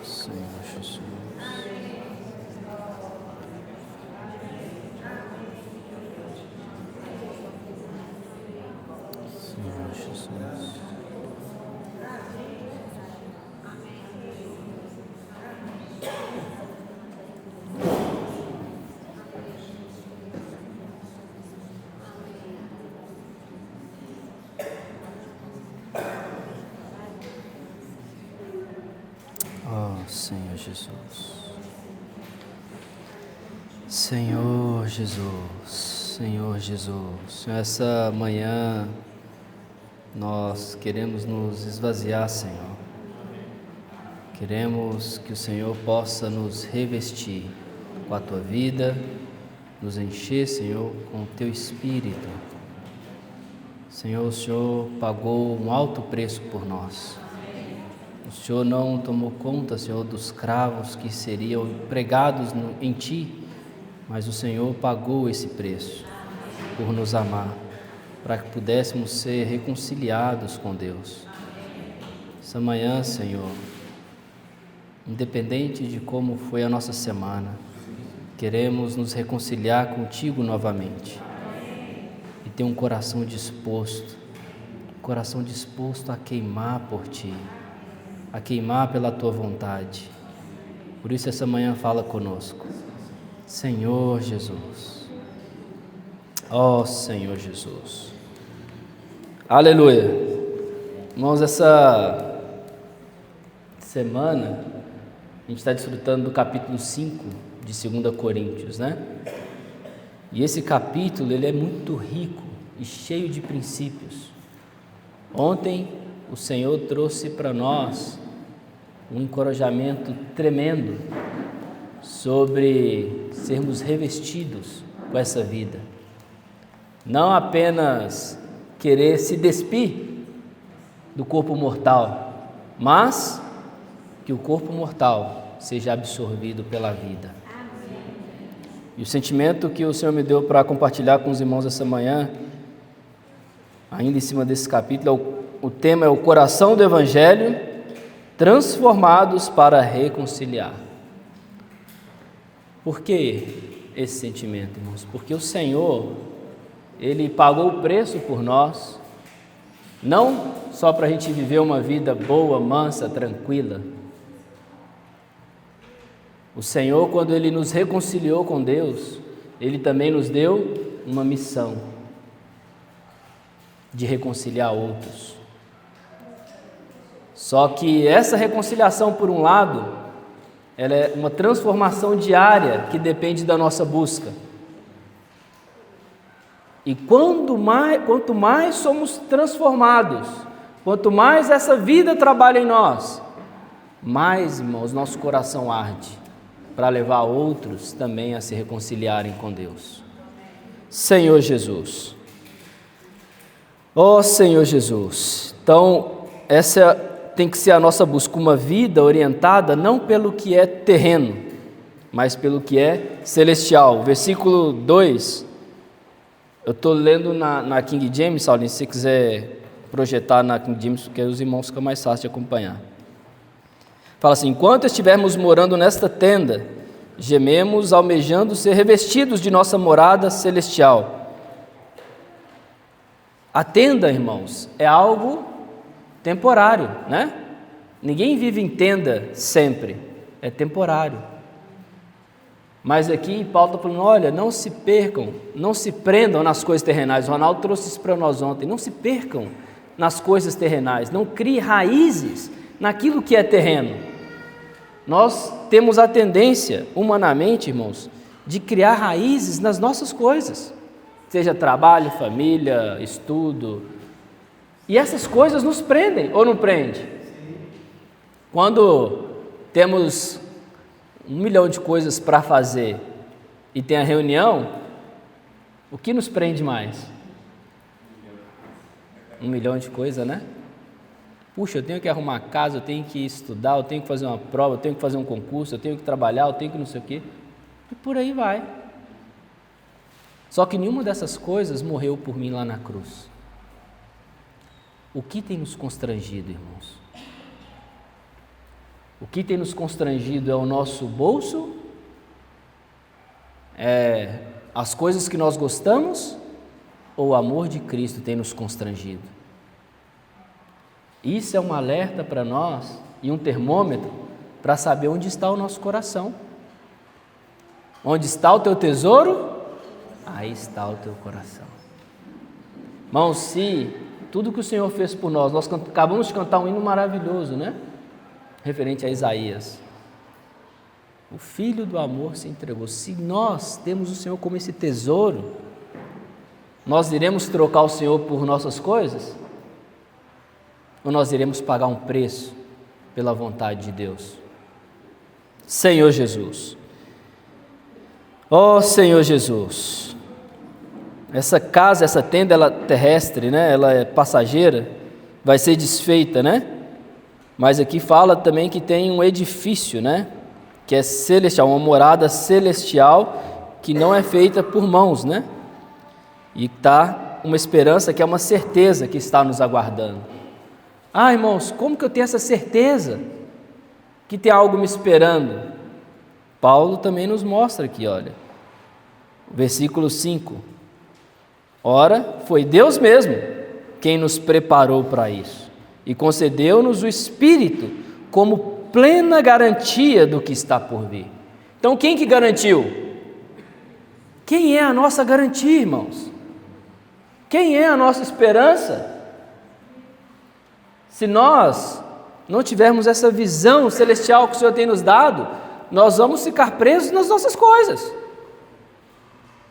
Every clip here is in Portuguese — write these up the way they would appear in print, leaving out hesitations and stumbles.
Senhor Jesus. Senhor Jesus. Oh, Senhor Jesus. Senhor Jesus, Senhor Jesus, essa manhã nós queremos nos esvaziar, Senhor. Queremos que o Senhor possa nos revestir com a Tua vida, nos encher, Senhor, com o Teu Espírito. Senhor, o Senhor pagou um alto preço por nós. O Senhor não tomou conta, Senhor, dos cravos que seriam pregados em Ti, mas o Senhor pagou esse preço por nos amar, para que pudéssemos ser reconciliados com Deus. Essa manhã, Senhor, independente de como foi a nossa semana, queremos nos reconciliar contigo novamente e ter um coração disposto a queimar por Ti, a queimar pela Tua vontade. Por isso essa manhã fala conosco, Senhor Jesus. Ó Senhor Jesus. Aleluia. Irmãos, essa semana a gente está desfrutando do capítulo 5 de 2 Coríntios, né? E esse capítulo, ele é muito rico e cheio de princípios. Ontem o Senhor trouxe para nós um encorajamento tremendo sobre sermos revestidos com essa vida. Não apenas querer se despir do corpo mortal, mas que o corpo mortal seja absorvido pela vida. E o sentimento que o Senhor me deu para compartilhar com os irmãos essa manhã, ainda em cima desse capítulo, o tema é o coração do Evangelho, transformados para reconciliar. Por que esse sentimento, irmãos? Porque o Senhor, Ele pagou o preço por nós, não só para a gente viver uma vida boa, mansa, tranquila. O Senhor, quando Ele nos reconciliou com Deus, Ele também nos deu uma missão de reconciliar outros. Só que essa reconciliação, por um lado, ela é uma transformação diária que depende da nossa busca. E quanto mais somos transformados, quanto mais essa vida trabalha em nós, mais, irmãos, nosso coração arde para levar outros também a se reconciliarem com Deus. Senhor Jesus. Ó Senhor Jesus. Então, essa tem que ser a nossa busca, uma vida orientada não pelo que é terreno, mas pelo que é celestial. Versículo 2, eu estou lendo na King James, Saulinho, se você quiser projetar na King James, porque os irmãos ficam mais fácil de acompanhar. Fala assim: enquanto estivermos morando nesta tenda, gememos almejando ser revestidos de nossa morada celestial. A tenda, irmãos, é algo temporário, né? Ninguém vive em tenda sempre, é temporário. Mas aqui Paulo está falando, olha, não se percam, não se prendam nas coisas terrenais. O Ronaldo trouxe isso para nós ontem. Não se percam nas coisas terrenais, não crie raízes naquilo que é terreno. Nós temos a tendência, humanamente, irmãos, de criar raízes nas nossas coisas, seja trabalho, família, estudo. E essas coisas nos prendem, ou não prende? Quando temos 1 milhão de coisas para fazer e tem a reunião, o que nos prende mais? 1 milhão de coisas, né? Puxa, eu tenho que arrumar a casa, eu tenho que estudar, eu tenho que fazer uma prova, eu tenho que fazer um concurso, eu tenho que trabalhar, eu tenho que não sei o quê. E por aí vai. Só que nenhuma dessas coisas morreu por mim lá na cruz. O que tem nos constrangido, irmãos? O que tem nos constrangido é o nosso bolso? É as coisas que nós gostamos? Ou o amor de Cristo tem nos constrangido? Isso é um alerta para nós e um termômetro para saber onde está o nosso coração. Onde está o teu tesouro? Aí está o teu coração. Irmãos, se tudo que o Senhor fez por nós acabamos de cantar um hino maravilhoso, né? Referente a Isaías. O Filho do amor se entregou. Se nós temos o Senhor como esse tesouro, nós iremos trocar o Senhor por nossas coisas? Ou nós iremos pagar um preço pela vontade de Deus? Senhor Jesus. Ó Senhor Jesus. Essa casa, essa tenda, ela é terrestre, né? Ela é passageira, vai ser desfeita, né? Mas aqui fala também que tem um edifício, né? Que é celestial, uma morada celestial que não é feita por mãos, né? E está uma esperança que é uma certeza que está nos aguardando. Ah, irmãos, como que eu tenho essa certeza que tem algo me esperando? Paulo também nos mostra aqui, olha, versículo 5. Ora, foi Deus mesmo quem nos preparou para isso e concedeu-nos o Espírito como plena garantia do que está por vir. Então, quem que garantiu? Quem é a nossa garantia, irmãos? Quem é a nossa esperança? Se nós não tivermos essa visão celestial que o Senhor tem nos dado, nós vamos ficar presos nas nossas coisas,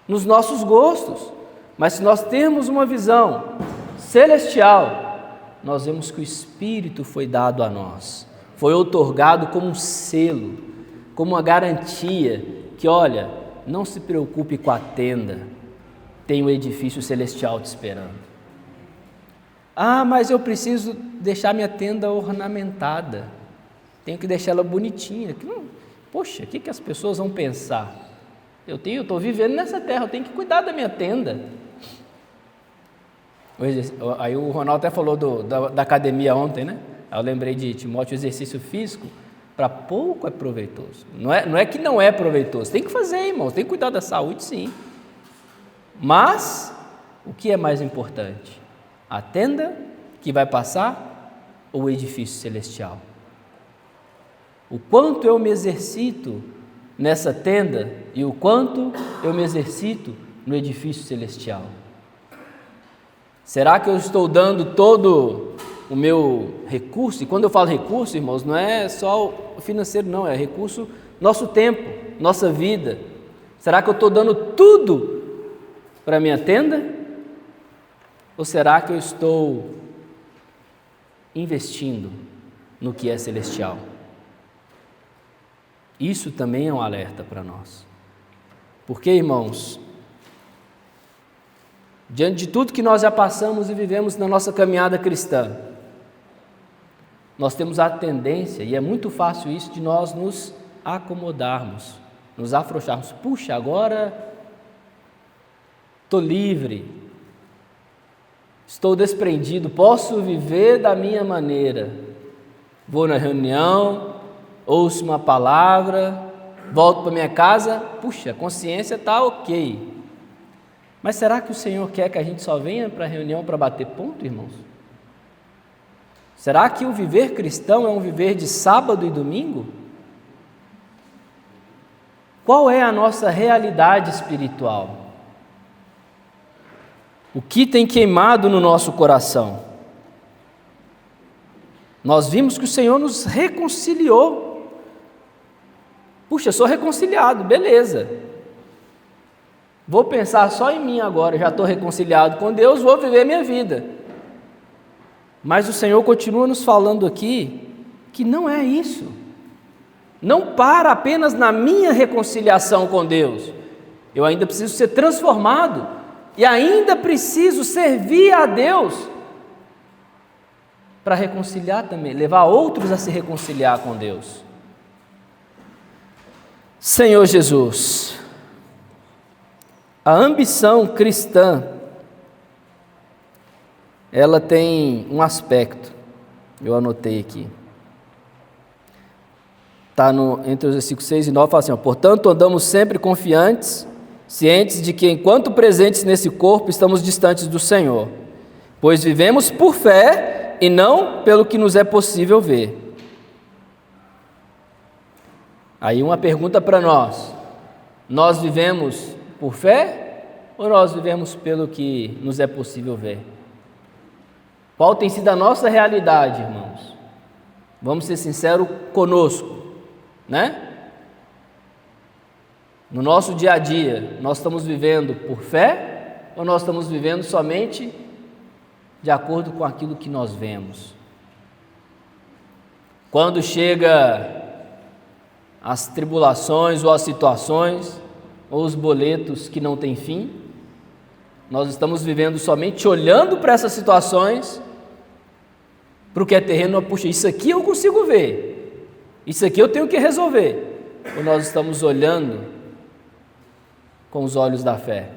nos nossos gostos. Mas se nós temos uma visão celestial, nós vemos que o Espírito foi dado a nós, foi outorgado como um selo, como uma garantia, que olha, não se preocupe com a tenda, tem um edifício celestial te esperando. Ah, mas eu preciso deixar minha tenda ornamentada, tenho que deixar ela bonitinha. Poxa, o que as pessoas vão pensar? Eu estou vivendo nessa terra, eu tenho que cuidar da minha tenda. Aí o Ronaldo até falou da academia ontem, né? Aí eu lembrei de Timóteo, o exercício físico, para pouco é proveitoso. Não é que não é proveitoso, tem que fazer, irmão, tem que cuidar da saúde, sim. Mas, o que é mais importante? A tenda que vai passar ou o edifício celestial? O quanto eu me exercito nessa tenda e o quanto eu me exercito no edifício celestial? Será que eu estou dando todo o meu recurso? E quando eu falo recurso, irmãos, não é só o financeiro, não, é recurso, nosso tempo, nossa vida. Será que eu estou dando tudo para a minha tenda? Ou será que eu estou investindo no que é celestial? Isso também é um alerta para nós. Porque, irmãos, diante de tudo que nós já passamos e vivemos na nossa caminhada cristã, nós temos a tendência, e é muito fácil isso, de nós nos acomodarmos, nos afrouxarmos. Puxa, agora estou livre, estou desprendido, posso viver da minha maneira. Vou na reunião, ouço uma palavra, volto para minha casa, puxa, a consciência está ok. Mas será que o Senhor quer que a gente só venha para a reunião para bater ponto, irmãos? Será que o viver cristão é um viver de sábado e domingo? Qual é a nossa realidade espiritual? O que tem queimado no nosso coração? Nós vimos que o Senhor nos reconciliou. Puxa, eu sou reconciliado, beleza. Vou pensar só em mim agora, já estou reconciliado com Deus, vou viver minha vida. Mas o Senhor continua nos falando aqui que não é isso. Não para apenas na minha reconciliação com Deus. Eu ainda preciso ser transformado e ainda preciso servir a Deus para reconciliar também, levar outros a se reconciliar com Deus. Senhor Jesus, a ambição cristã, ela tem um aspecto, eu anotei aqui. está entre os versículos 6 e 9, fala assim, ó, portanto andamos sempre confiantes, cientes de que enquanto presentes nesse corpo estamos distantes do Senhor, pois vivemos por fé e não pelo que nos é possível ver. Aí uma pergunta para nós vivemos por fé ou nós vivemos pelo que nos é possível ver? Qual tem sido a nossa realidade, irmãos? Vamos ser sinceros conosco, né? No nosso dia a dia, nós estamos vivendo por fé ou nós estamos vivendo somente de acordo com aquilo que nós vemos? Quando chega as tribulações ou as situações ou os boletos que não têm fim, nós estamos vivendo somente olhando para essas situações, para o que é terreno, puxa, isso aqui eu consigo ver, isso aqui eu tenho que resolver, ou nós estamos olhando com os olhos da fé?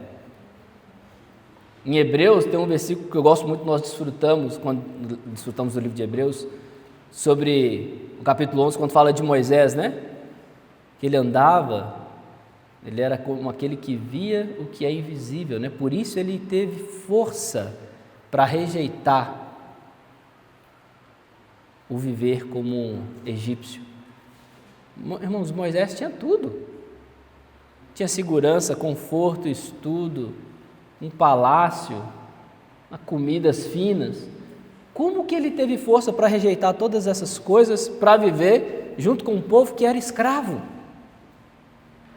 Em Hebreus tem um versículo que eu gosto muito, nós desfrutamos, quando desfrutamos do livro de Hebreus, sobre o capítulo 11, quando fala de Moisés, né? Que ele andava, ele era como aquele que via o que é invisível, né? Por isso ele teve força para rejeitar o viver como egípcio. Irmãos, Moisés tinha tudo, tinha segurança, conforto, estudo, um palácio, comidas finas. Como que ele teve força para rejeitar todas essas coisas para viver junto com um povo que era escravo?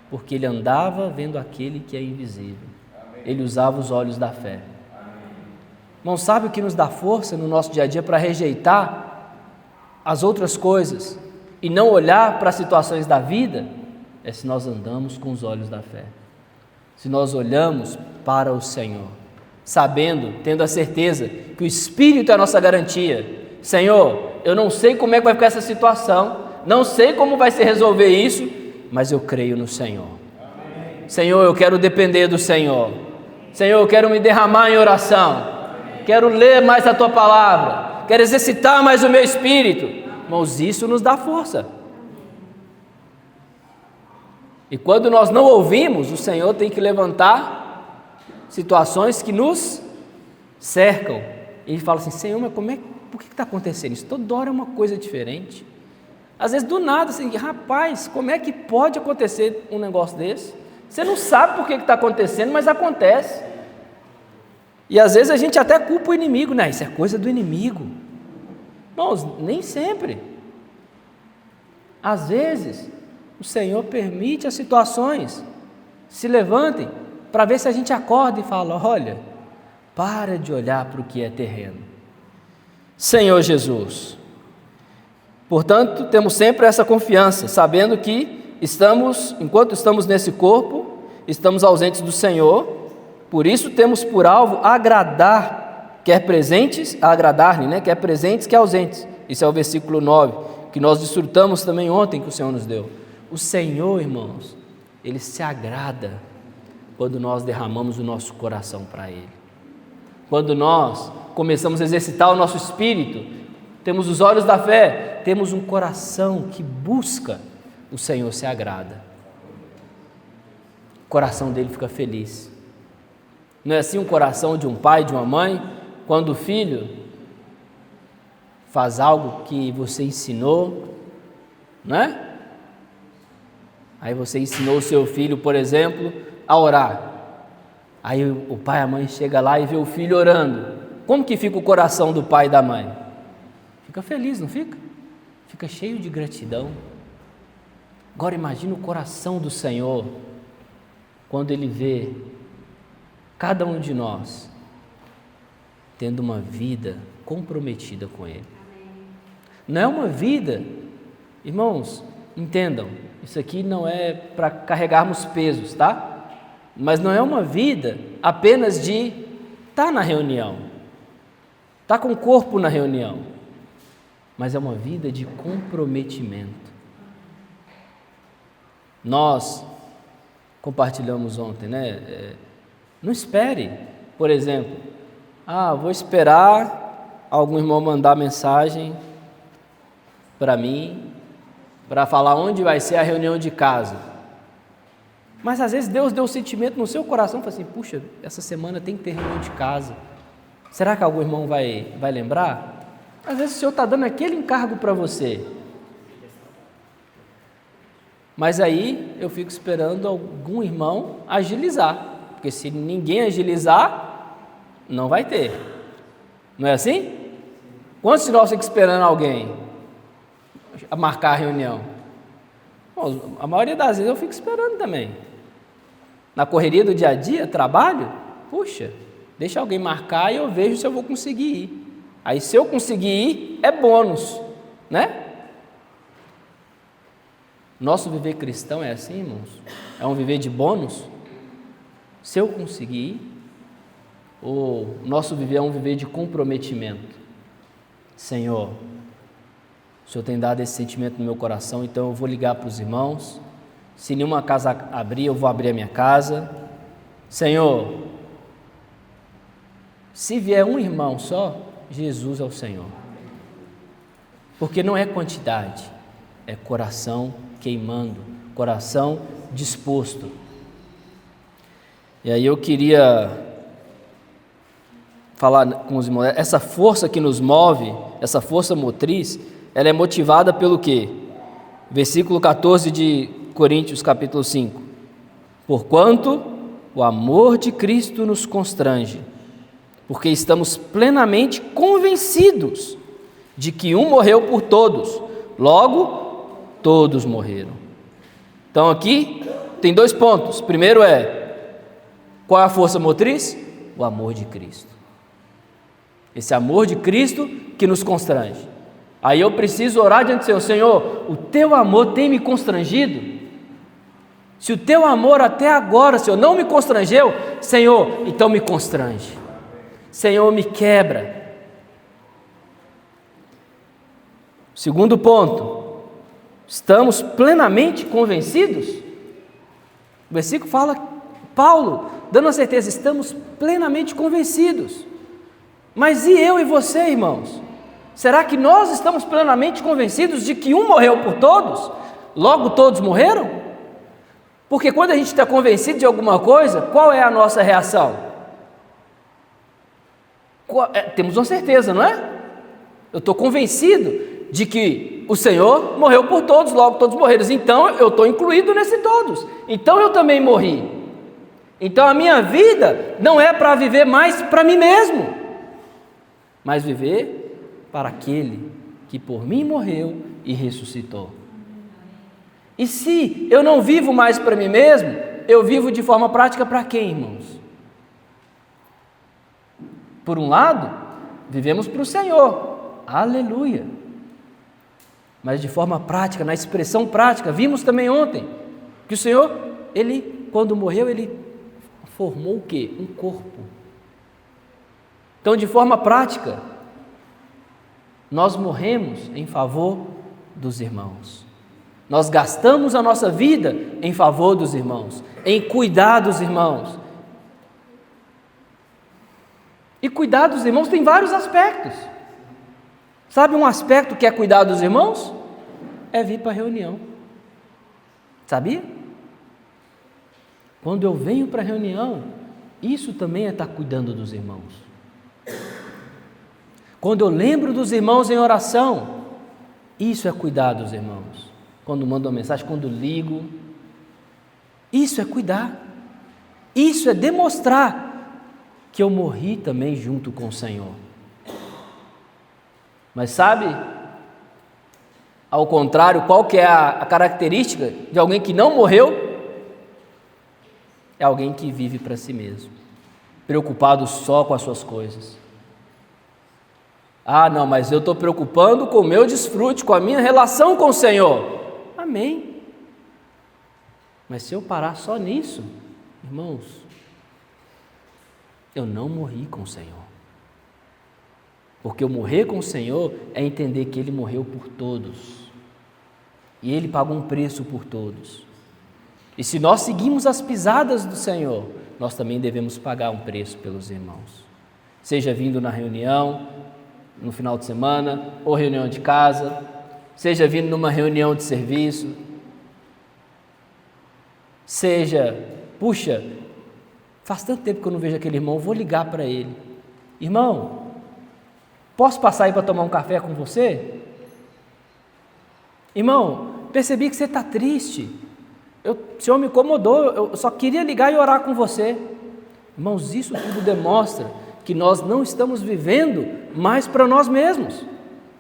Porque ele andava vendo aquele que é invisível. Ele usava os olhos da fé. Não sabe o que nos dá força no nosso dia a dia para rejeitar as outras coisas e não olhar para as situações da vida? É se nós andamos com os olhos da fé. Se nós olhamos para o Senhor, sabendo, tendo a certeza que o Espírito é a nossa garantia. Senhor, eu não sei como é que vai ficar essa situação, não sei como vai se resolver isso, mas eu creio no Senhor. Amém. Senhor, eu quero depender do Senhor. Senhor, eu quero me derramar em oração. Amém. Quero ler mais a Tua Palavra. Quero exercitar mais o meu espírito. Irmãos, isso nos dá força. E quando nós não ouvimos, o Senhor tem que levantar situações que nos cercam. E Ele fala assim, Senhor, mas por que está acontecendo isso? Toda hora é uma coisa diferente. Às vezes do nada, assim, rapaz, como é que pode acontecer um negócio desse? Você não sabe por que está acontecendo, mas acontece. E às vezes a gente até culpa o inimigo, né? Isso é coisa do inimigo. Irmãos, nem sempre. Às vezes o Senhor permite as situações se levantem para ver se a gente acorda e fala, olha, para de olhar para o que é terreno. Senhor Jesus, portanto, temos sempre essa confiança, sabendo que enquanto estamos nesse corpo, estamos ausentes do Senhor, por isso temos por alvo agradar, quer presentes, agradar-lhe, né? Quer presentes, quer ausentes. Isso é o versículo 9, que nós desfrutamos também ontem que o Senhor nos deu. O Senhor, irmãos, Ele se agrada quando nós derramamos o nosso coração para Ele. Quando nós começamos a exercitar o nosso espírito, temos os olhos da fé, temos um coração que busca, o Senhor se agrada. O coração dele fica feliz. Não é assim um coração de um pai, de uma mãe, quando o filho faz algo que você ensinou, não é? Aí você ensinou o seu filho, por exemplo, a orar. Aí o pai e a mãe chega lá e vê o filho orando. Como que fica o coração do pai e da mãe? Fica feliz, não fica? Fica cheio de gratidão. Agora imagina o coração do Senhor quando Ele vê cada um de nós tendo uma vida comprometida com Ele. Não é uma vida, irmãos, entendam, isso aqui não é para carregarmos pesos, tá? Mas não é uma vida apenas de estar na reunião, estar com o corpo na reunião, mas é uma vida de comprometimento. Nós compartilhamos ontem, né? Não espere, por exemplo, vou esperar algum irmão mandar mensagem para mim, para falar onde vai ser a reunião de casa. Mas às vezes Deus deu o sentimento no seu coração, fala assim, puxa, essa semana tem que ter reunião de casa. Será que algum irmão vai lembrar? Às vezes o Senhor está dando aquele encargo para você. Mas aí eu fico esperando algum irmão agilizar, porque se ninguém agilizar, não vai ter. Não é assim? Quantos de nós ficam esperando alguém a marcar a reunião? Bom, a maioria das vezes eu fico esperando também. Na correria do dia a dia, trabalho, puxa, deixa alguém marcar e eu vejo se eu vou conseguir ir. Aí se eu conseguir ir, é bônus, né? Nosso viver cristão é assim, irmãos? É um viver de bônus? Se eu conseguir ir, ou nosso viver é um viver de comprometimento? Senhor, o Senhor tem dado esse sentimento no meu coração, então eu vou ligar para os irmãos. Se nenhuma casa abrir, eu vou abrir a minha casa. Senhor, se vier um irmão só, Jesus é o Senhor. Porque não é quantidade, é coração queimando, coração disposto. E aí eu queria falar com os irmãos, essa força que nos move, essa força motriz, ela é motivada pelo quê? Versículo 14 de Coríntios, capítulo 5. Porquanto o amor de Cristo nos constrange, porque estamos plenamente convencidos de que um morreu por todos, logo todos morreram. Então aqui tem 2 pontos. Primeiro qual é a força motriz? O amor de Cristo. Esse amor de Cristo que nos constrange. Aí eu preciso orar diante do Senhor, Senhor, o teu amor tem me constrangido? Se o teu amor até agora, Senhor, não me constrangeu, Senhor, então me constrange. Senhor, me quebra. Segundo ponto, estamos plenamente convencidos? O versículo fala, Paulo, dando a certeza, estamos plenamente convencidos. Mas e eu e você, irmãos? Será que nós estamos plenamente convencidos de que um morreu por todos, logo todos morreram? Porque quando a gente está convencido de alguma coisa, qual é a nossa reação? Temos uma certeza, não é? Eu estou convencido de que o Senhor morreu por todos, logo todos morreram. Então eu estou incluído nesse todos. Então eu também morri. Então a minha vida não é para viver mais para mim mesmo, mas viver para aquele que por mim morreu e ressuscitou. E se eu não vivo mais para mim mesmo, eu vivo de forma prática para quem, irmãos? Por um lado, vivemos para o Senhor, aleluia. Mas de forma prática, na expressão prática, vimos também ontem que o Senhor, Ele, quando morreu, Ele formou o quê? Um corpo. Então, de forma prática, nós morremos em favor dos irmãos. Nós gastamos a nossa vida em favor dos irmãos, em cuidar dos irmãos. E cuidar dos irmãos tem vários aspectos. Sabe um aspecto que é cuidar dos irmãos? É vir para a reunião. Sabia? Quando eu venho para a reunião, isso também é estar cuidando dos irmãos. Quando eu lembro dos irmãos em oração, isso é cuidar dos irmãos. Quando mando uma mensagem, quando ligo, isso é cuidar. Isso é demonstrar que eu morri também junto com o Senhor. Mas sabe, ao contrário, qual que é a característica de alguém que não morreu? É alguém que vive para si mesmo, preocupado só com as suas coisas. Ah, não, mas eu estou preocupando com o meu desfrute, com a minha relação com o Senhor. Amém. Mas se eu parar só nisso, irmãos, eu não morri com o Senhor. Porque eu morrer com o Senhor é entender que Ele morreu por todos. E Ele pagou um preço por todos. E se nós seguimos as pisadas do Senhor, nós também devemos pagar um preço pelos irmãos. Seja vindo na reunião, no final de semana, ou reunião de casa, seja vindo numa reunião de serviço, seja, puxa, faz tanto tempo que eu não vejo aquele irmão, vou ligar para ele. Irmão, posso passar aí para tomar um café com você? Irmão, percebi que você está triste, o Senhor me incomodou, eu só queria ligar e orar com você. Irmãos, isso tudo demonstra que nós não estamos vivendo mais para nós mesmos,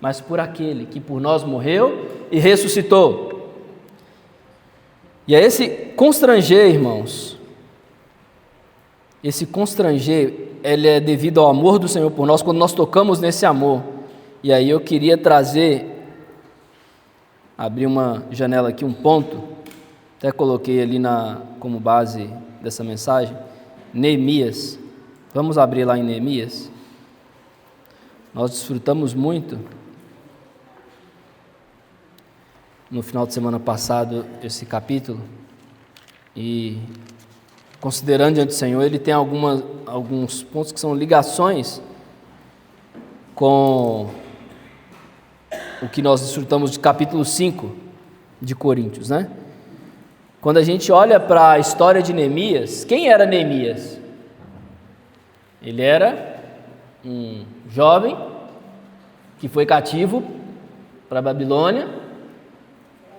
mas por aquele que por nós morreu e ressuscitou. E é esse constranger, irmãos, esse constranger, ele é devido ao amor do Senhor por nós, quando nós tocamos nesse amor. E aí eu queria abrir uma janela aqui, um ponto, até coloquei ali como base dessa mensagem, Neemias. Vamos abrir lá em Neemias. Nós desfrutamos muito, no final de semana passado, esse capítulo, e considerando diante do Senhor, ele tem alguns pontos que são ligações com o que nós desfrutamos de capítulo 5 de Coríntios, né? Quando a gente olha para a história de Neemias, quem era Neemias? Ele era um jovem que foi cativo para a Babilônia,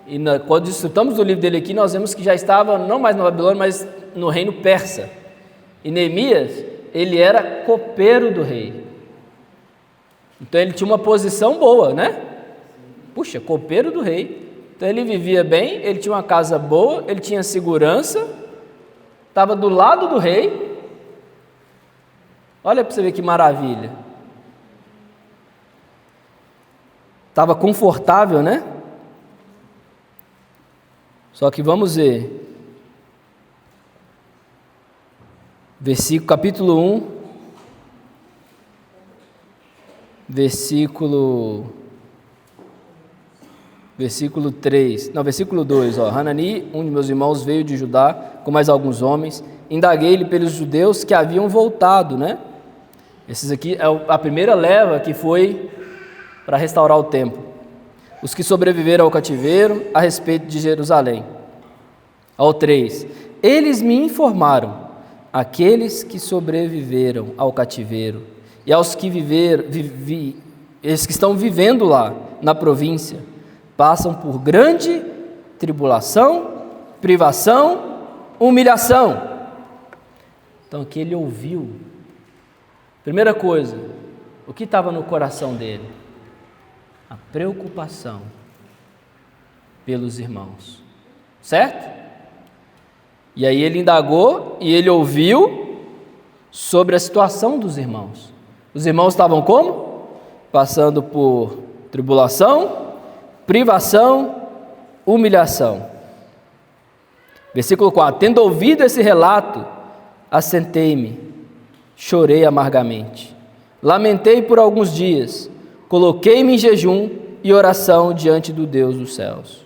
e quando desfrutamos do livro dele aqui, nós vemos que já estava não mais na Babilônia, mas no reino persa. E Neemias, ele era copeiro do rei. Então ele tinha uma posição boa, né? Puxa, copeiro do rei. Então ele vivia bem, ele tinha uma casa boa, ele tinha segurança, estava do lado do rei. Olha para você ver que maravilha. Estava confortável, né? Só que vamos ver. Capítulo 1, versículo 3, não, versículo 2, Hanani, um de meus irmãos, veio de Judá com mais alguns homens, indaguei-lhe pelos judeus que haviam voltado, né? Esses aqui é a primeira leva que foi para restaurar o templo. Os que sobreviveram ao cativeiro a respeito de Jerusalém. Ao 3, eles me informaram, aqueles que sobreviveram ao cativeiro e aos que esses que estão vivendo lá na província, passam por grande tribulação, privação, humilhação. Então aqui ele ouviu. Primeira coisa, o que estava no coração dele? A preocupação pelos irmãos, certo? E aí ele indagou e ele ouviu sobre a situação dos irmãos. Os irmãos estavam como? Passando por tribulação, privação, humilhação. Versículo 4, tendo ouvido esse relato, assentei-me, chorei amargamente, lamentei por alguns dias, coloquei-me em jejum e oração diante do Deus dos céus.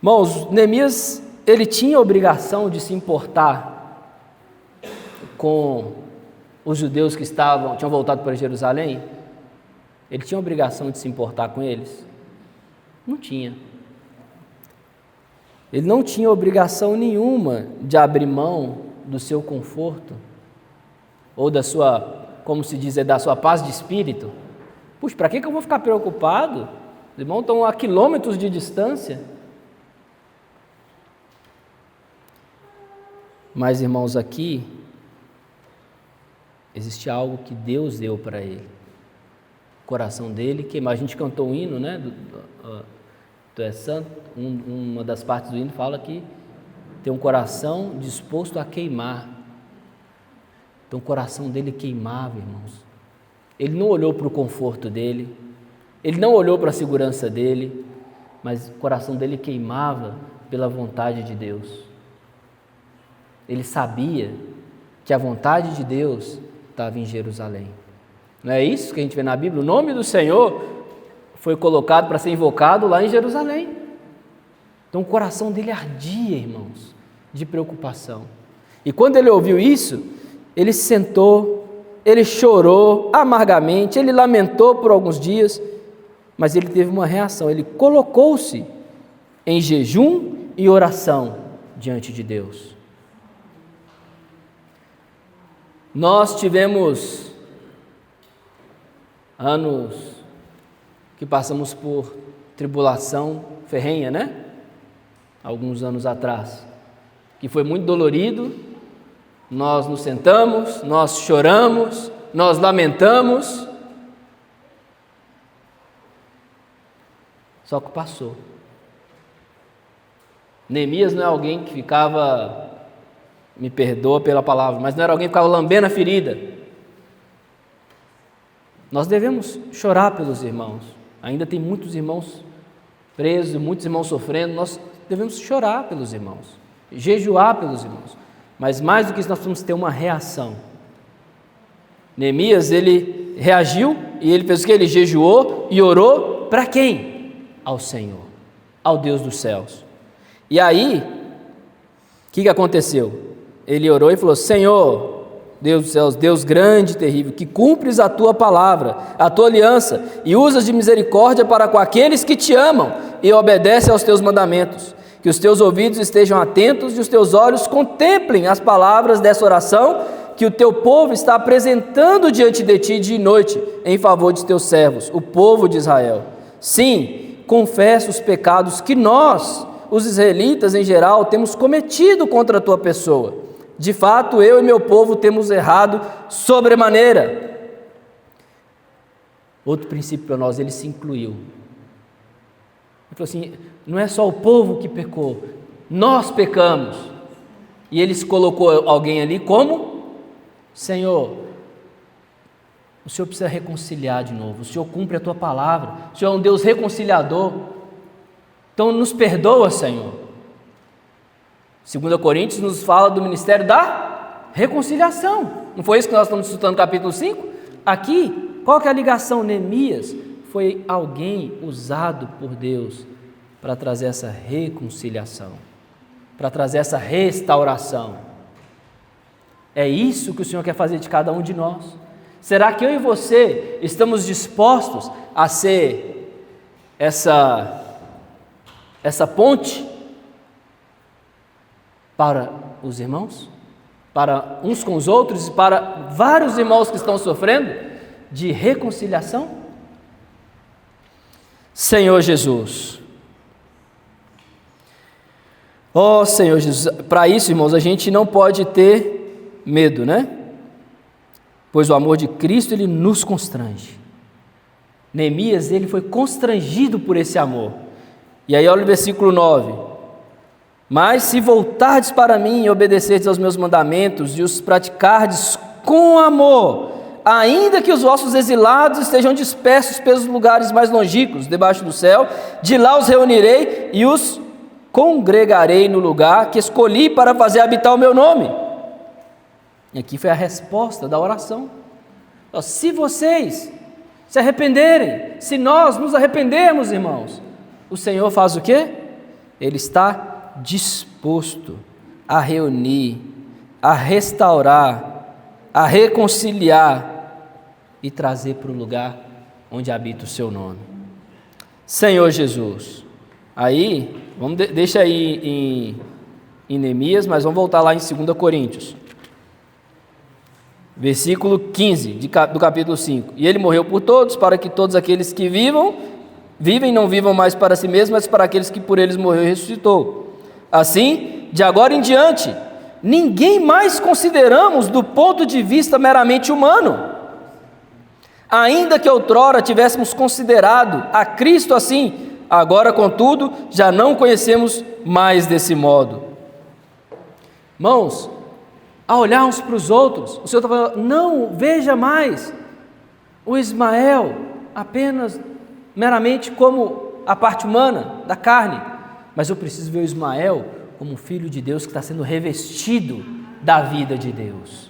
Irmãos, Neemias, ele tinha a obrigação de se importar com os judeus que tinham voltado para Jerusalém? Ele tinha a obrigação de se importar com eles? Não tinha. Ele não tinha obrigação nenhuma de abrir mão do seu conforto, ou da sua, como se diz, da sua paz de espírito. Puxa, para que eu vou ficar preocupado? Os irmãos estão a quilômetros de distância. Mas, irmãos, aqui existe algo que Deus deu para ele. O coração dele queimar. A gente cantou um hino, né? Tu és santo. Uma das partes do hino fala que tem um coração disposto a queimar. Então o coração dele queimava, irmãos. Ele não olhou para o conforto dele, ele não olhou para a segurança dele, mas o coração dele queimava pela vontade de Deus. Ele sabia que a vontade de Deus estava em Jerusalém. Não é isso que a gente vê na Bíblia? O nome do Senhor foi colocado para ser invocado lá em Jerusalém. Então o coração dele ardia, irmãos, de preocupação. E quando ele ouviu isso, ele se sentou, ele chorou amargamente, ele lamentou por alguns dias, mas ele teve uma reação, ele colocou-se em jejum e oração diante de Deus. Nós tivemos anos que passamos por tribulação ferrenha, né? Alguns anos atrás, que foi muito dolorido. Nós nos sentamos, nós choramos, nós lamentamos, só que passou. Neemias não é alguém que ficava, me perdoa pela palavra, mas não era alguém que ficava lambendo a ferida. Nós devemos chorar pelos irmãos. Ainda tem muitos irmãos presos, muitos irmãos sofrendo. Nós devemos chorar pelos irmãos, jejuar pelos irmãos. Mas mais do que isso, nós precisamos ter uma reação. Neemias, ele reagiu e ele fez o que? Ele jejuou e orou para quem? Ao Senhor, ao Deus dos céus. E aí, o que aconteceu? Ele orou e falou: Senhor, Deus dos céus, Deus grande e terrível, que cumpres a tua palavra, a tua aliança, e usas de misericórdia para com aqueles que te amam e obedecem aos teus mandamentos. Que os teus ouvidos estejam atentos e os teus olhos contemplem as palavras dessa oração que o teu povo está apresentando diante de ti dia e noite em favor de teus servos, o povo de Israel. Sim, confesso os pecados que nós, os israelitas em geral, temos cometido contra a tua pessoa. De fato, eu e meu povo temos errado sobremaneira. Outro princípio para nós, ele se incluiu. Ele falou assim: não é só o povo que pecou, nós pecamos. E ele se colocou alguém ali como: Senhor, o Senhor precisa reconciliar de novo, o Senhor cumpre a tua palavra, o Senhor é um Deus reconciliador, então nos perdoa, Senhor. 2 Coríntios nos fala do ministério da reconciliação. Não foi isso que nós estamos estudando no capítulo 5? Aqui, qual que é a ligação? Neemias foi alguém usado por Deus para trazer essa reconciliação, para trazer essa restauração. É isso que o Senhor quer fazer de cada um de nós. Será que eu e você estamos dispostos a ser essa ponte para os irmãos, para uns com os outros e para vários irmãos que estão sofrendo, de reconciliação? Senhor Jesus, ó Senhor Jesus, para isso, irmãos, a gente não pode ter medo, né? Pois o amor de Cristo, ele nos constrange. Neemias, ele foi constrangido por esse amor. E aí olha o versículo 9: mas se voltardes para mim e obedecerdes aos meus mandamentos e os praticardes com amor, ainda que os vossos exilados estejam dispersos pelos lugares mais longínquos, debaixo do céu, de lá os reunirei e os congregarei no lugar que escolhi para fazer habitar o meu nome. E aqui foi a resposta da oração. Se vocês se arrependerem, se nós nos arrependermos, irmãos, o Senhor faz o quê? Ele está disposto a reunir, a restaurar, a reconciliar e trazer para o lugar onde habita o seu nome. Senhor Jesus. Aí, deixa aí em Neemias, mas vamos voltar lá em 2 Coríntios. Versículo 15 do capítulo 5. E ele morreu por todos, para que todos aqueles que vivem não vivam mais para si mesmos, mas para aqueles que por eles morreu e ressuscitou. Assim, de agora em diante, ninguém mais consideramos do ponto de vista meramente humano. Ainda que outrora tivéssemos considerado a Cristo assim, agora, contudo, já não conhecemos mais desse modo. Irmãos, a olhar uns para os outros, o Senhor está falando: não veja mais o Ismael apenas meramente como a parte humana da carne, mas eu preciso ver o Ismael como um filho de Deus que está sendo revestido da vida de Deus.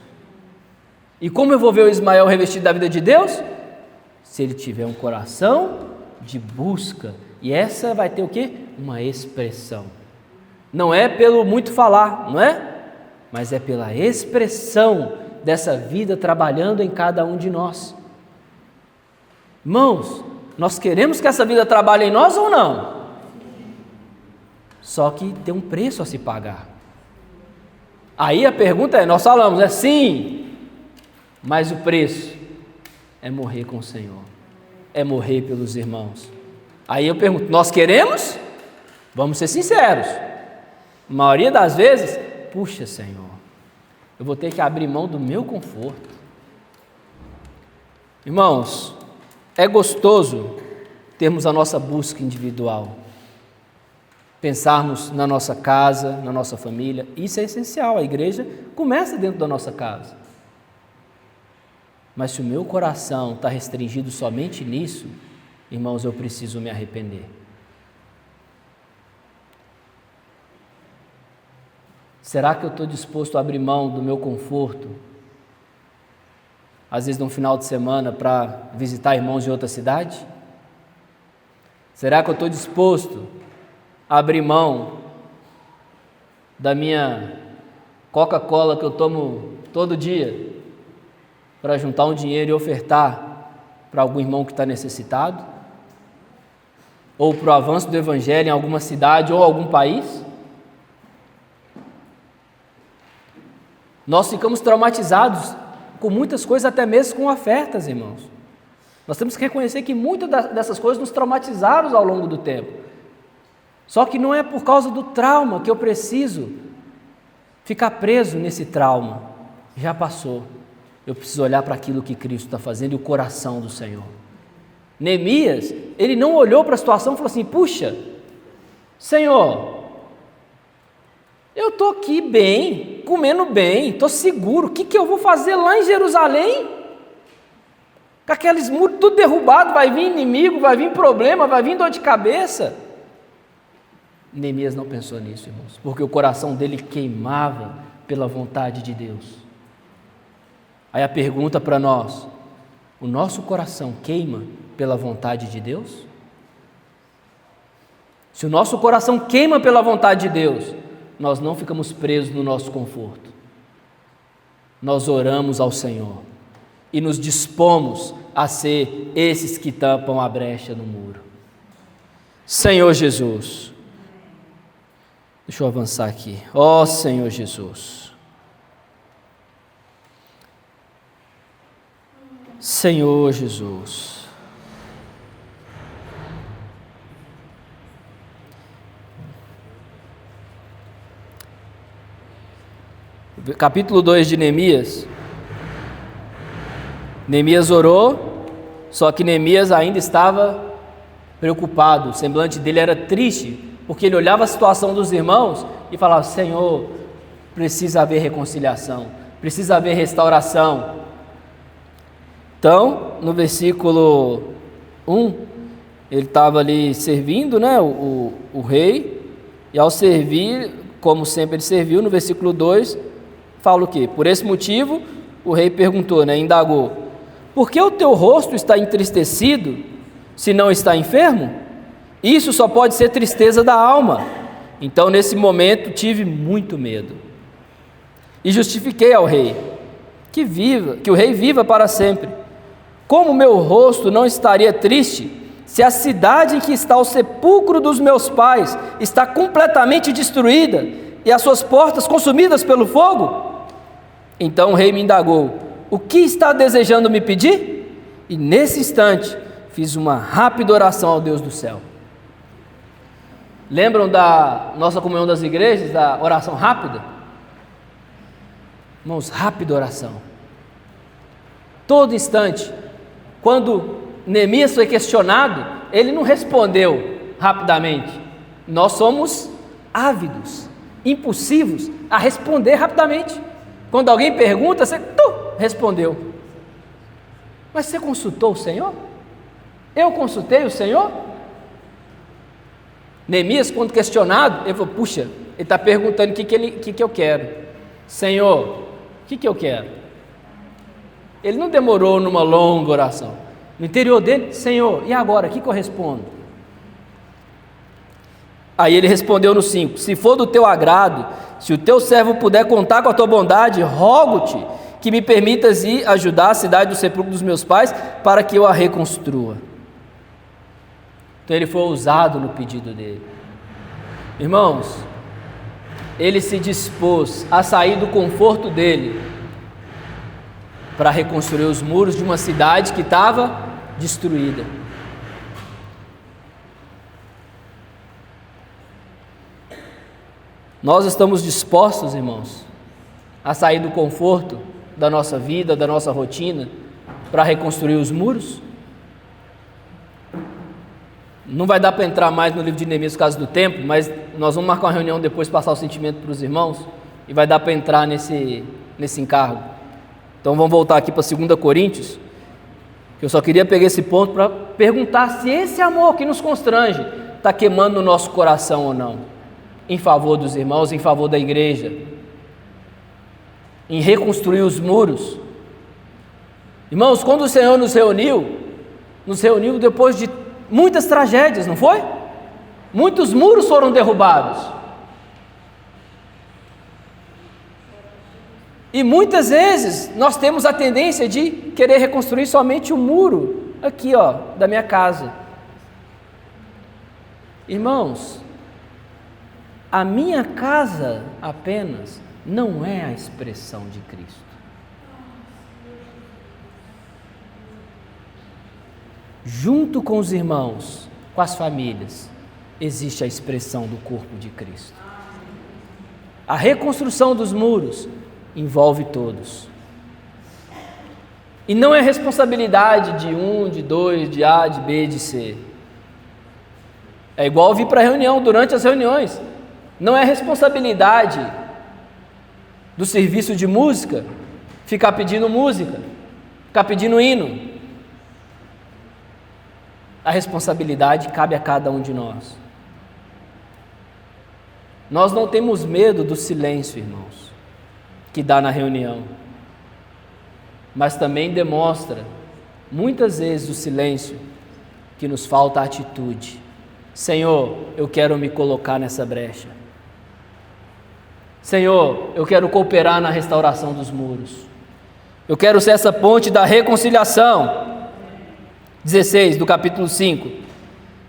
E como eu vou ver o Ismael revestido da vida de Deus? Se ele tiver um coração de busca, e essa vai ter o quê? Uma expressão. Não é pelo muito falar, não é? Mas é pela expressão dessa vida trabalhando em cada um de nós. Irmãos, Nós queremos que essa vida trabalhe em nós ou não? Só que tem um preço a se pagar. Aí a pergunta é, nós falamos, sim, mas o preço é morrer com o Senhor, é morrer pelos irmãos. Aí eu pergunto, nós queremos? Vamos ser sinceros. A maioria das vezes, puxa Senhor, eu vou ter que abrir mão do meu conforto. Irmãos, é gostoso termos a nossa busca individual, pensarmos na nossa casa, na nossa família, isso é essencial, a igreja começa dentro da nossa casa. Mas se o meu coração está restringido somente nisso, irmãos, eu preciso me arrepender. Será que eu estou disposto a abrir mão do meu conforto, às vezes num final de semana, para visitar irmãos de outra cidade? Será que eu estou disposto a abrir mão da minha Coca-Cola que eu tomo todo dia para juntar um dinheiro e ofertar para algum irmão que está necessitado? Ou para o avanço do Evangelho em alguma cidade ou algum país? Nós ficamos traumatizados com muitas coisas, até mesmo com ofertas, irmãos. Nós temos que reconhecer que muitas dessas coisas nos traumatizaram ao longo do tempo. Só que não é por causa do trauma que eu preciso ficar preso nesse trauma. Já passou. Eu preciso olhar para aquilo que Cristo está fazendo e o coração do Senhor. Neemias, ele não olhou para a situação e falou assim, puxa, Senhor, eu estou aqui bem, comendo bem, estou seguro, o que eu vou fazer lá em Jerusalém? Com aqueles muros tudo derrubados, vai vir inimigo, vai vir problema, vai vir dor de cabeça. Neemias não pensou nisso, irmãos, porque o coração dele queimava pela vontade de Deus. Aí a pergunta para nós, o nosso coração queima pela vontade de Deus? Se o nosso coração queima pela vontade de Deus, nós não ficamos presos no nosso conforto. Nós oramos ao Senhor e nos dispomos a ser esses que tampam a brecha no muro. Senhor Jesus, deixa eu avançar aqui. Ó Senhor Jesus, Senhor Jesus, capítulo 2 de Neemias. Neemias orou, só que Neemias ainda estava preocupado, o semblante dele era triste, porque ele olhava a situação dos irmãos e falava, Senhor, precisa haver reconciliação, precisa haver restauração. Então, no versículo 1, ele estava ali servindo, né, o rei, e ao servir, como sempre ele serviu, no versículo 2, fala o quê? Por esse motivo, o rei perguntou, né, indagou, por que o teu rosto está entristecido, se não está enfermo? Isso só pode ser tristeza da alma. Então, nesse momento, tive muito medo. E justifiquei ao rei, que o rei viva para sempre. Como meu rosto não estaria triste, se a cidade em que está o sepulcro dos meus pais está completamente destruída e as suas portas consumidas pelo fogo? Então o rei me indagou, o que está desejando me pedir? E nesse instante fiz uma rápida oração ao Deus do céu. Lembram da nossa comunhão das igrejas, da oração rápida? Irmãos, rápida oração. Todo instante, quando Neemias foi questionado, ele não respondeu rapidamente. Nós somos ávidos, impulsivos a responder rapidamente. Quando alguém pergunta, você respondeu. Mas você consultou o Senhor? Eu consultei o Senhor? Neemias, quando questionado, ele falou, puxa, ele está perguntando o que eu quero. Senhor, o que eu quero? Ele não demorou numa longa oração. No interior dele, Senhor, e agora, o que eu respondo? Aí ele respondeu no 5, se for do teu agrado, se o teu servo puder contar com a tua bondade, rogo-te que me permitas ir ajudar a cidade do sepulcro dos meus pais, para que eu a reconstrua. Então ele foi ousado no pedido dele. Irmãos, ele se dispôs a sair do conforto dele para reconstruir os muros de uma cidade que estava destruída. Nós estamos dispostos, irmãos, a sair do conforto da nossa vida, da nossa rotina, para reconstruir os muros? Não vai dar para entrar mais no livro de Neemias por causa do tempo, mas nós vamos marcar uma reunião depois, passar o sentimento para os irmãos, e vai dar para entrar nesse encargo. Então vamos voltar aqui para 2 Coríntios, que eu só queria pegar esse ponto para perguntar se esse amor que nos constrange está queimando no nosso coração ou não, em favor dos irmãos, em favor da igreja, em reconstruir os muros. Irmãos, quando o Senhor nos reuniu depois de muitas tragédias, não foi? Muitos muros foram derrubados. E muitas vezes nós temos a tendência de querer reconstruir somente o muro aqui, da minha casa. Irmãos, a minha casa apenas não é a expressão de Cristo. Junto com os irmãos, com as famílias, existe a expressão do corpo de Cristo. A reconstrução dos muros envolve todos. E não é responsabilidade de um, de dois, de A, de B, de C. É igual vir para a reunião, durante as reuniões. Não é responsabilidade do serviço de música ficar pedindo música, ficar pedindo hino. A responsabilidade cabe a cada um de nós. Nós não temos medo do silêncio, irmãos, que dá na reunião, mas também demonstra, muitas vezes, o silêncio que nos falta a atitude. Senhor, eu quero me colocar nessa brecha. Senhor, eu quero cooperar na restauração dos muros. Eu quero ser essa ponte da reconciliação. 16 do capítulo 5.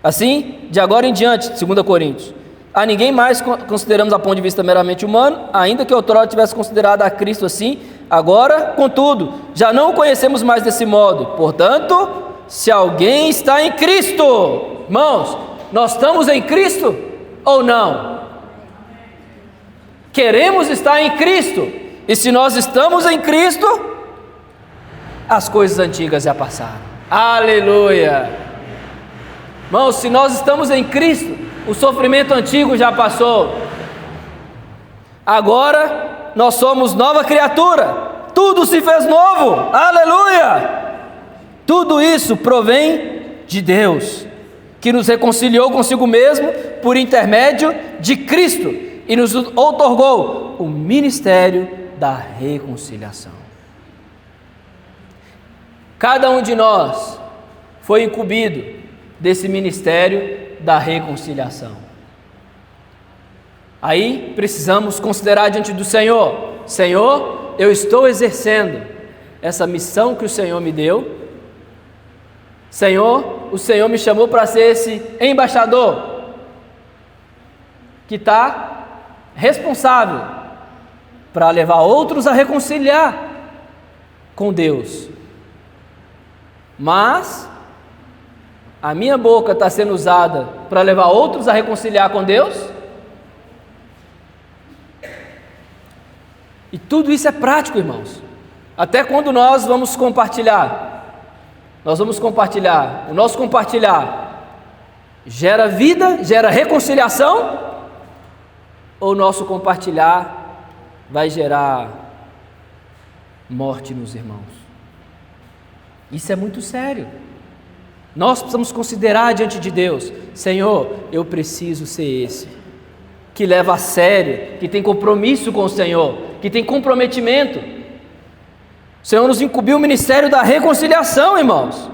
Assim, de agora em diante, 2 Coríntios, a ninguém mais consideramos a ponto de vista meramente humano, ainda que outrora tivesse considerado a Cristo assim, agora, contudo, já não o conhecemos mais desse modo. Portanto, se alguém está em Cristo, irmãos, nós estamos em Cristo ou não? Queremos estar em Cristo, e se nós estamos em Cristo, as coisas antigas já passaram. Aleluia! Irmãos, se nós estamos em Cristo, o sofrimento antigo já passou. Agora nós somos nova criatura. Tudo se fez novo. Aleluia! Tudo isso provém de Deus, que nos reconciliou consigo mesmo por intermédio de Cristo e nos outorgou o ministério da reconciliação. Cada um de nós foi incumbido desse ministério da reconciliação. Aí precisamos considerar diante do Senhor: Senhor, eu estou exercendo essa missão que o Senhor me deu. Senhor, o Senhor me chamou para ser esse embaixador que está responsável para levar outros a reconciliar com Deus. Mas a minha boca está sendo usada para levar outros a reconciliar com Deus? E tudo isso é prático, irmãos. Até quando nós vamos compartilhar, o nosso compartilhar gera vida, gera reconciliação, ou o nosso compartilhar vai gerar morte nos irmãos? Isso é muito sério. Nós precisamos considerar diante de Deus: Senhor, eu preciso ser esse que leva a sério, que tem compromisso com o Senhor, que tem comprometimento. O Senhor nos incumbiu o ministério da reconciliação, irmãos.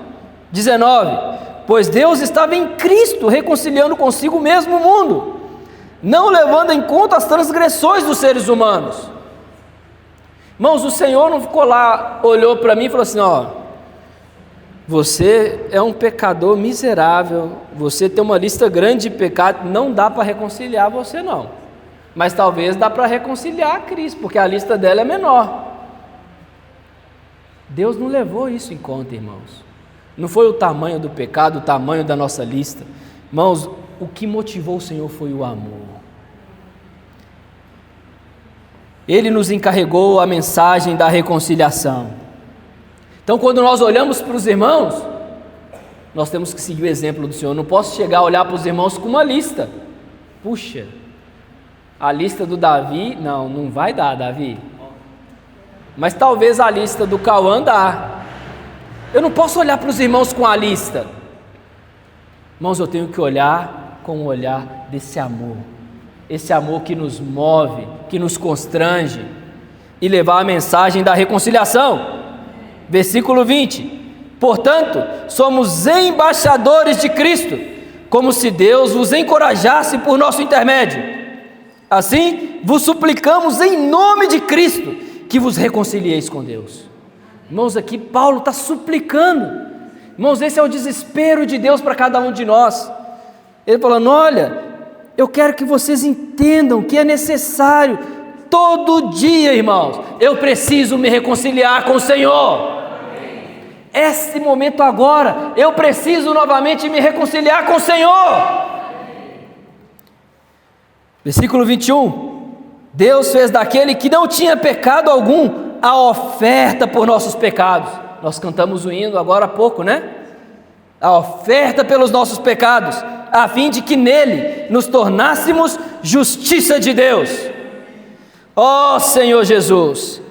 19: pois Deus estava em Cristo reconciliando consigo mesmo o mundo, não levando em conta as transgressões dos seres humanos. Irmãos, o Senhor não ficou lá, olhou para mim e falou assim: Você é um pecador miserável, você tem uma lista grande de pecados, não dá para reconciliar você não, mas talvez dá para reconciliar a Cristo, porque a lista dela é menor. Deus não levou isso em conta, irmãos. Não foi o tamanho do pecado, o tamanho da nossa lista. Irmãos, o que motivou o Senhor foi o amor. Ele nos encarregou a mensagem da reconciliação. Então, quando nós olhamos para os irmãos, nós temos que seguir o exemplo do Senhor. Eu não posso chegar a olhar para os irmãos com uma lista. Puxa, a lista do Davi, não vai dar, Davi. Mas talvez a lista do Cauã dá. Eu não posso olhar para os irmãos com a lista. Irmãos, eu tenho que olhar com o olhar desse amor. Esse amor que nos move, que nos constrange, e levar a mensagem da reconciliação. Versículo 20: portanto, somos embaixadores de Cristo, como se Deus vos encorajasse por nosso intermédio. Assim, vos suplicamos em nome de Cristo, que vos reconcilieis com Deus. Irmãos, aqui Paulo está suplicando. Irmãos, esse é o desespero de Deus para cada um de nós. Ele falando: olha, eu quero que vocês entendam que é necessário, todo dia, irmãos, eu preciso me reconciliar com o Senhor. Esse momento agora, eu preciso novamente me reconciliar com o Senhor. Versículo 21: Deus fez daquele que não tinha pecado algum a oferta por nossos pecados. Nós cantamos o hino agora há pouco, né? A oferta pelos nossos pecados, a fim de que nele nos tornássemos justiça de Deus. Ó Senhor Jesus!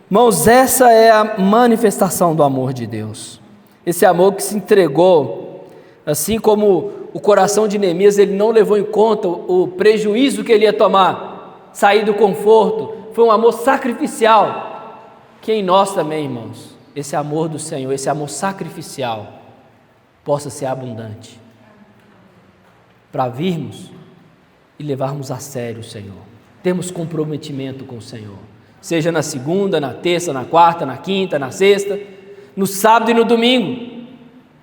Irmãos, essa é a manifestação do amor de Deus. Esse amor que se entregou, assim como o coração de Neemias, ele não levou em conta o prejuízo que ele ia tomar, sair do conforto. Foi um amor sacrificial, que em nós também, irmãos, esse amor do Senhor, esse amor sacrificial, possa ser abundante, para virmos e levarmos a sério o Senhor, termos comprometimento com o Senhor, seja na segunda, na terça, na quarta, na quinta, na sexta, no sábado e no domingo,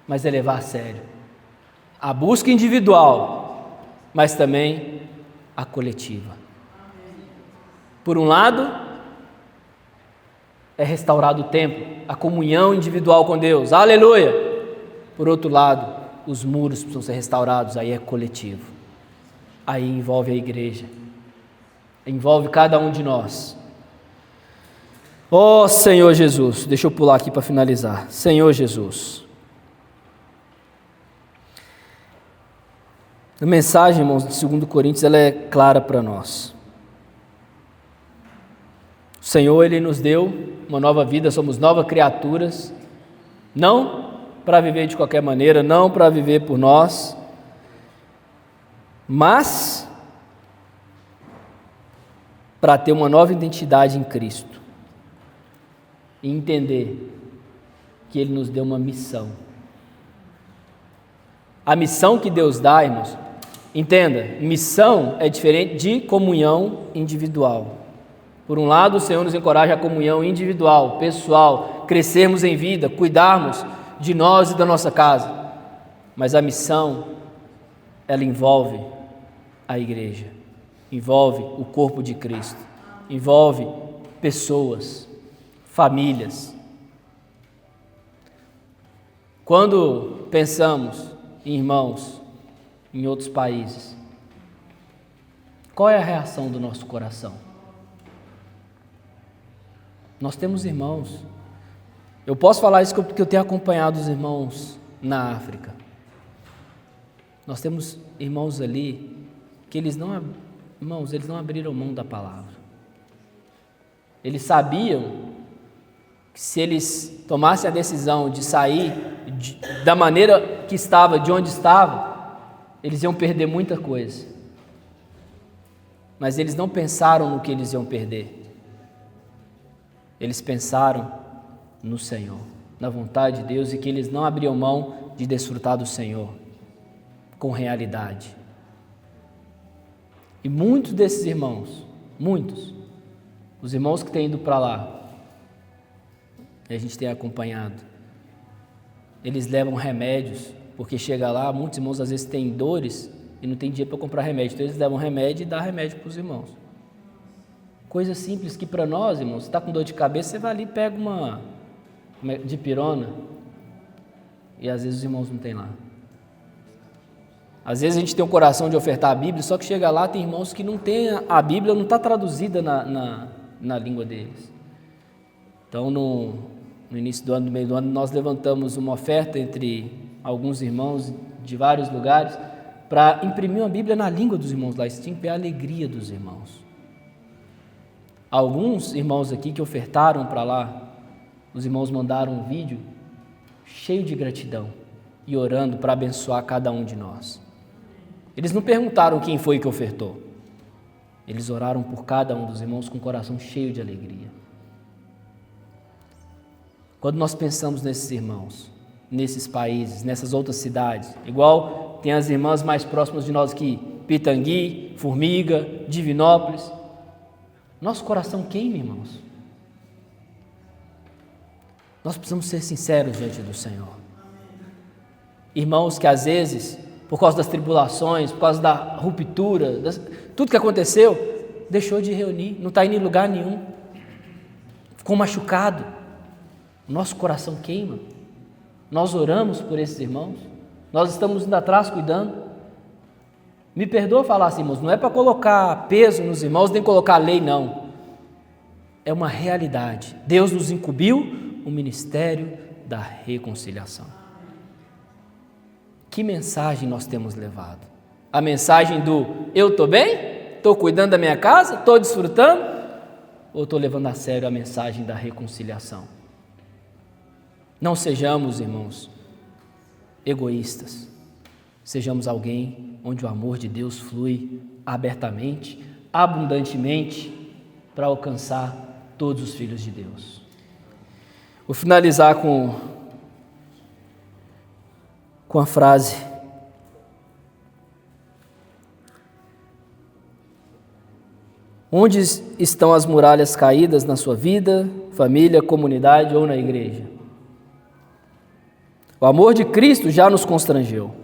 mas é levar a sério a busca individual, mas também a coletiva. Por um lado, é restaurado o templo, a comunhão individual com Deus, aleluia. Por outro lado, os muros precisam ser restaurados, aí é coletivo, aí envolve a igreja, envolve cada um de nós. Ó Senhor Jesus, deixa eu pular aqui para finalizar. Senhor Jesus, a mensagem, irmãos, de 2 Coríntios, ela é clara para nós. O Senhor, Ele nos deu uma nova vida, somos novas criaturas, não para viver de qualquer maneira, não para viver por nós, mas para ter uma nova identidade em Cristo e entender que Ele nos deu uma missão. A missão que Deus dá, irmãos, entenda, missão é diferente de comunhão individual. Por um lado, o Senhor nos encoraja a comunhão individual, pessoal, crescermos em vida, cuidarmos de nós e da nossa casa. Mas a missão, ela envolve a igreja, envolve o corpo de Cristo, envolve pessoas, famílias. Quando pensamos em irmãos em outros países, qual é a reação do nosso coração? Nós temos irmãos, eu posso falar isso porque eu tenho acompanhado os irmãos na África. Nós temos irmãos ali que eles não abriram mão da palavra. Eles sabiam que se eles tomassem a decisão de sair da maneira que estava, de onde estava, eles iam perder muita coisa. Mas eles não pensaram no que eles iam perder. Eles pensaram no Senhor, na vontade de Deus, e que eles não abriam mão de desfrutar do Senhor com realidade. E muitos desses irmãos, os irmãos que têm ido para lá, e a gente tem acompanhado, eles levam remédios, porque chega lá, muitos irmãos às vezes têm dores e não tem dinheiro para comprar remédio, então eles levam remédio e dão remédio para os irmãos. Coisa simples que para nós, irmãos, você está com dor de cabeça, você vai ali e pega uma dipirona, e às vezes os irmãos não têm lá. Às vezes a gente tem um coração de ofertar a Bíblia, só que chega lá, tem irmãos que não tem a Bíblia, não está traduzida na língua deles. Então, no início do ano, no meio do ano, nós levantamos uma oferta entre alguns irmãos de vários lugares para imprimir uma Bíblia na língua dos irmãos lá. Isso tinha que ver a alegria dos irmãos. Alguns irmãos aqui que ofertaram para lá, os irmãos mandaram um vídeo cheio de gratidão e orando para abençoar cada um de nós. Eles não perguntaram quem foi que ofertou. Eles oraram por cada um dos irmãos com o coração cheio de alegria. Quando nós pensamos nesses irmãos, nesses países, nessas outras cidades, igual tem as irmãs mais próximas de nós aqui, Pitangui, Formiga, Divinópolis, nosso coração queima, irmãos. Nós precisamos ser sinceros diante do Senhor. Irmãos que às vezes, por causa das tribulações, por causa da ruptura, tudo que aconteceu, deixou de reunir, não está indo em lugar nenhum, ficou machucado. Nosso coração queima. Nós oramos por esses irmãos, nós estamos indo atrás cuidando. Me perdoa falar assim, irmãos, não é para colocar peso nos irmãos, nem colocar lei, não. É uma realidade. Deus nos incumbiu o ministério da reconciliação. Que mensagem nós temos levado? A mensagem do eu estou bem? Estou cuidando da minha casa? Estou desfrutando? Ou estou levando a sério a mensagem da reconciliação? Não sejamos, irmãos, egoístas. Sejamos alguém onde o amor de Deus flui abertamente, abundantemente, para alcançar todos os filhos de Deus. Vou finalizar com a frase: onde estão as muralhas caídas na sua vida, família, comunidade ou na igreja? O amor de Cristo já nos constrangeu.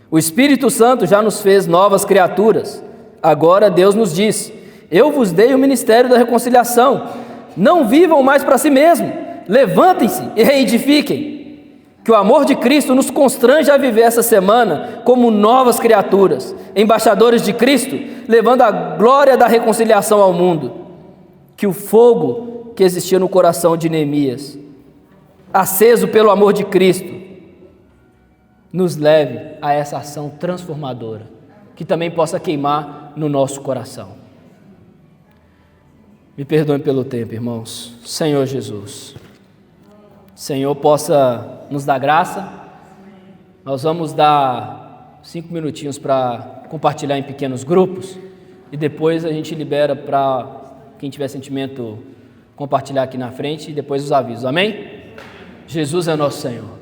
O Espírito Santo já nos fez novas criaturas. Agora Deus nos diz: eu vos dei o ministério da reconciliação. Não vivam mais para si mesmos. Levantem-se e reedifiquem. Que o amor de Cristo nos constrange a viver essa semana como novas criaturas, embaixadores de Cristo, levando a glória da reconciliação ao mundo. Que o fogo que existia no coração de Neemias, aceso pelo amor de Cristo, nos leve a essa ação transformadora, que também possa queimar no nosso coração. Me perdoem pelo tempo, irmãos. Senhor Jesus, Senhor, possa nos dar graça. Nós vamos dar 5 minutinhos para compartilhar em pequenos grupos e depois a gente libera para quem tiver sentimento compartilhar aqui na frente e depois os avisos. Amém? Jesus é nosso Senhor.